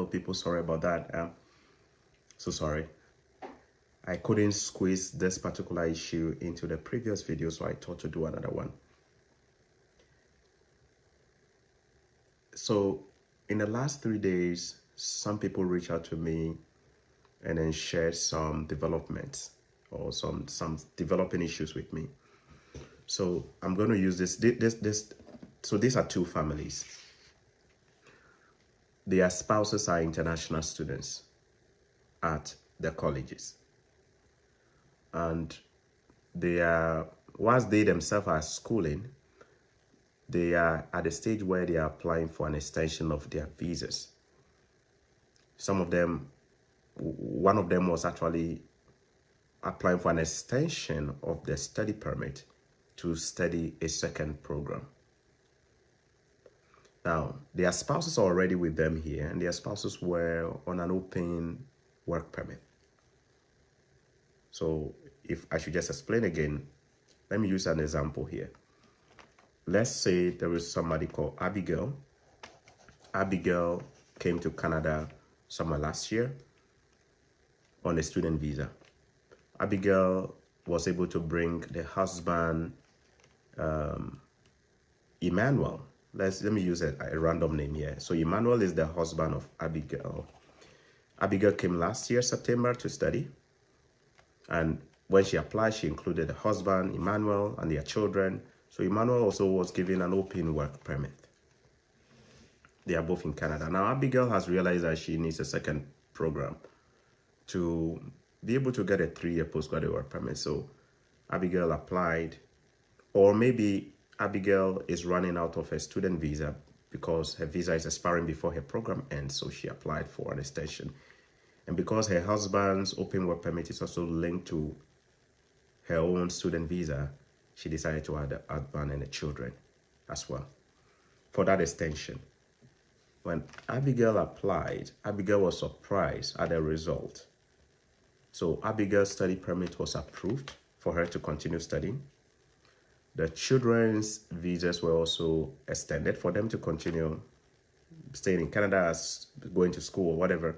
Hello, people. Sorry about that. So sorry. I couldn't squeeze this particular issue into the previous video, so I thought to do another one. So in the last 3 days, some people reached out to me and then shared some developments or some developing issues with me. So I'm going to use this. So these are two families. Their spouses are international students at the colleges. And they are, whilst they themselves are schooling, they are at a stage where they are applying for an extension of their visas. Some of them, one of them was actually applying for an extension of the study permit to study a second program. Now, their spouses are already with them here, and their spouses were on an open work permit. So if I should just explain again, let me use an example here. Let's say there is somebody called Abigail. Abigail came to Canada summer last year on a student visa. Abigail was able to bring the husband, Emmanuel. Let me use a random name here. So Emmanuel is the husband of Abigail. Abigail came last year, September, to study. And when she applied, she included the husband, Emmanuel, and their children. So Emmanuel also was given an open work permit. They are both in Canada. Now, Abigail has realized that she needs a second program to be able to get a 3-year postgraduate work permit. So Abigail applied, or maybe Abigail is running out of her student visa because her visa is expiring before her program ends. So she applied for an extension. And because her husband's open work permit is also linked to her own student visa, she decided to add the husband and the children as well for that extension. When Abigail applied, Abigail was surprised at the result. So Abigail's study permit was approved for her to continue studying. The children's visas were also extended for them to continue staying in Canada, as going to school or whatever.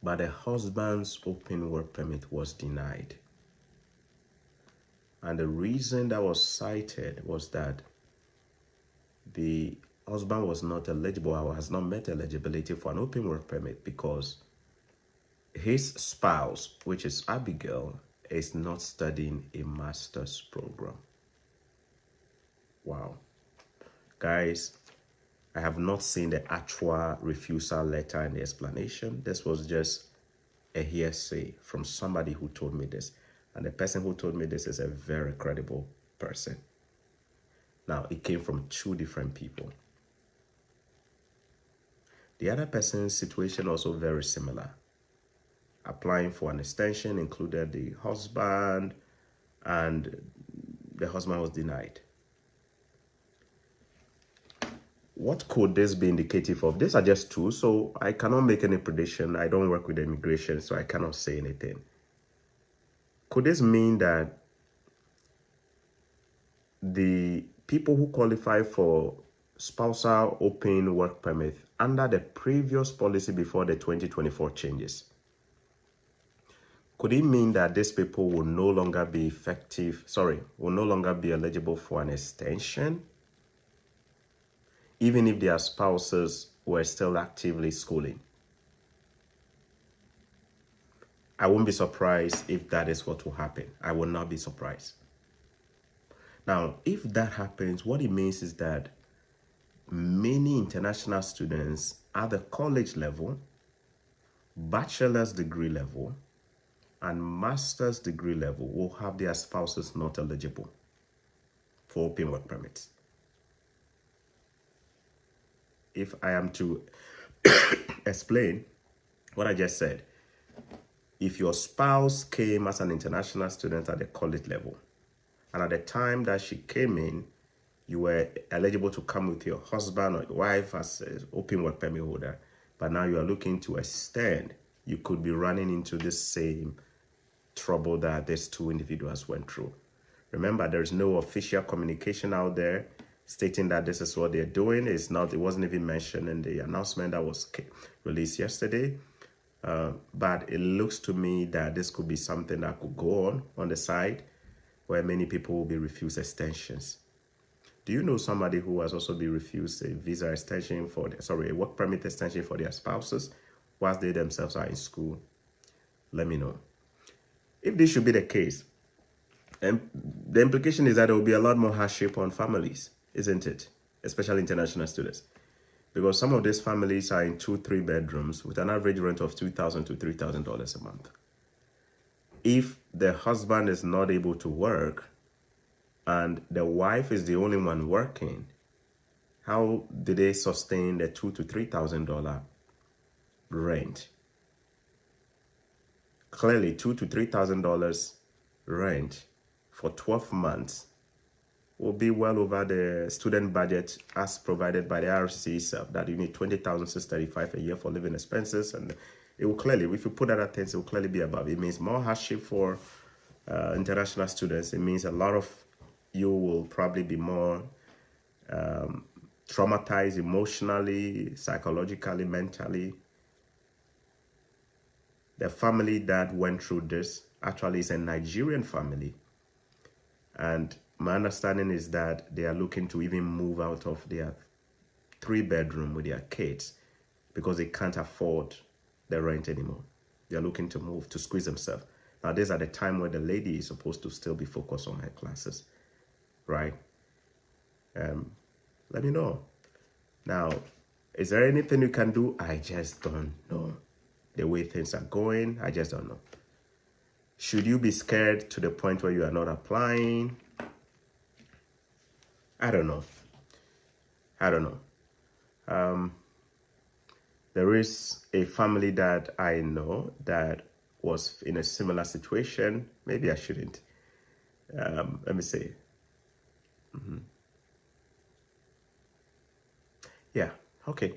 But the husband's open work permit was denied. And the reason that was cited was that the husband was not eligible or has not met eligibility for an open work permit because his spouse, which is Abigail, is not studying a master's program. Wow. Guys, I have not seen the actual refusal letter and the explanation. This was just a hearsay from somebody who told me this. And the person who told me this is a very credible person. Now, it came from two different people. The other person's situation also very similar. Applying for an extension included the husband, and the husband was denied. What could this be indicative of? These are just two, so I cannot make any prediction. I don't work with immigration, so I cannot say anything. Could this mean that the people who qualify for spousal open work permit under the previous policy before the 2024 changes, could it mean that these people will no longer be will no longer be eligible for an extension, even if their spouses were still actively schooling? I won't be surprised if that is what will happen. I will not be surprised. Now, if that happens, what it means is that many international students at the college level, bachelor's degree level, and master's degree level will have their spouses not eligible for open work permits. If I am to explain what I just said, if your spouse came as an international student at the college level, and at the time that she came in, you were eligible to come with your husband or your wife as an open work permit holder, but now you are looking to extend, you could be running into this same trouble that these two individuals went through. Remember, there is no official communication out there. stating that this is what they're doing. It wasn't even mentioned in the announcement that was released yesterday. But it looks to me that this could be something that could go on the side, where many people will be refused extensions. Do you know somebody who has also been refused a visa extension a work permit extension for their spouses whilst they themselves are in school? Let me know. If this should be the case, and the implication is that there will be a lot more hardship on families, isn't it? Especially international students. Because some of these families are in 2-3 bedrooms with an average rent of $2,000 to $3,000 a month. If the husband is not able to work and the wife is the only one working, how do they sustain the $2,000 to $3,000 rent? Clearly, $2,000 to $3,000 rent for 12 months will be well over the student budget as provided by the RCC itself, that you need $20,635 a year for living expenses, and it will clearly, if you put that at things, it will clearly be above. It means more hardship for international students. It means a lot of you will probably be more traumatized emotionally, psychologically, mentally. The family that went through this actually is a Nigerian family, and my understanding is that they are looking to even move out of their 3-bedroom with their kids because they can't afford the rent anymore. They are looking to move, to squeeze themselves. Now, this is at the time where the lady is supposed to still be focused on her classes, right? Let me know. Now, is there anything you can do? I just don't know. The way things are going, I just don't know. Should you be scared to the point where you are not applying? I don't know. There is a family that I know that was in a similar situation. Maybe I shouldn't. Let me see. Yeah, okay.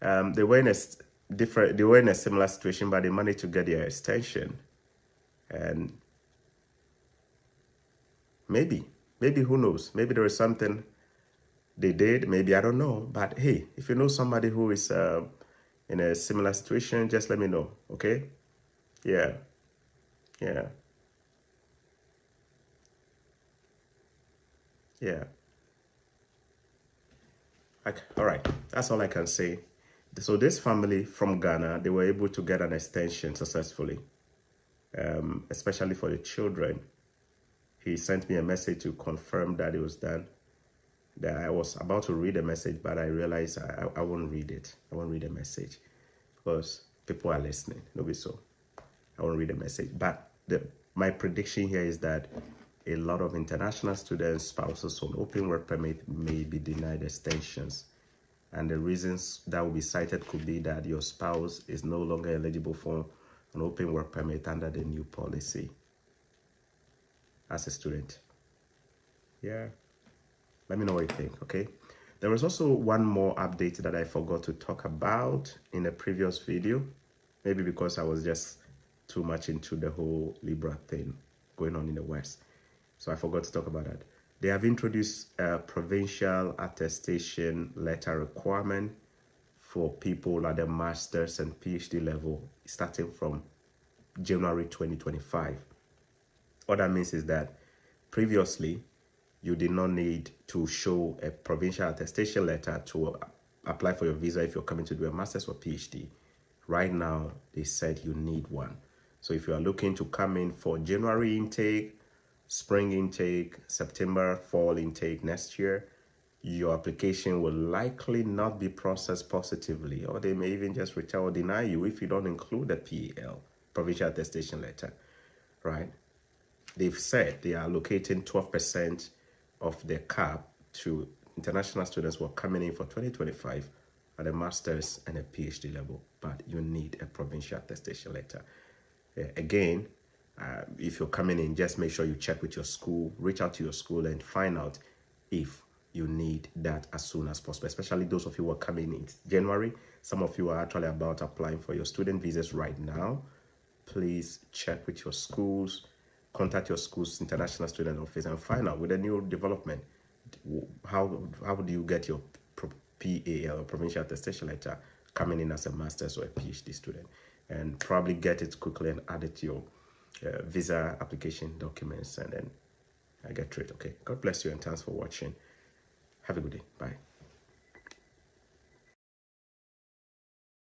They were in a similar situation, but they managed to get their extension. And maybe who knows? Maybe there is something they did. Maybe, I don't know. But hey, if you know somebody who is in a similar situation, just let me know, okay? Yeah. All right, that's all I can say. So this family from Ghana, they were able to get an extension successfully, especially for the children. He sent me a message to confirm that it was done. That I was about to read a message, but I realized I won't read it. I won't read a message because people are listening. Nobody so. I won't read a message. But my prediction here is that a lot of international students, spouses on open work permit may be denied extensions. And the reasons that will be cited could be that your spouse is no longer eligible for an open work permit under the new policy as a student. Yeah. Let me know what you think, okay? There was also one more update that I forgot to talk about in a previous video. Maybe because I was just too much into the whole Libra thing going on in the West. So I forgot to talk about that. They have introduced a provincial attestation letter requirement for people at the master's and PhD level starting from January 2025. What that means is that previously, you did not need to show a provincial attestation letter to apply for your visa if you're coming to do a master's or PhD. Right now, they said you need one. So if you are looking to come in for January intake, spring intake, September, fall intake next year, your application will likely not be processed positively, or they may even just return or deny you if you don't include the PAL, provincial attestation letter, right? They've said they are allocating 12% of their cap to international students who are coming in for 2025 at a master's and a PhD level, but you need a provincial attestation letter. Again, if you're coming in, just make sure you check with your school, reach out to your school and find out if you need that as soon as possible, especially those of you who are coming in January. Some of you are actually about applying for your student visas right now. Please check with your schools, contact your school's international student office and find out with a new development. how do you get your PAL or provincial attestation letter coming in as a master's or a PhD student, and probably get it quickly and add it to your visa application documents, and then I get through it. Okay, God bless you and thanks for watching. Have a good day. Bye.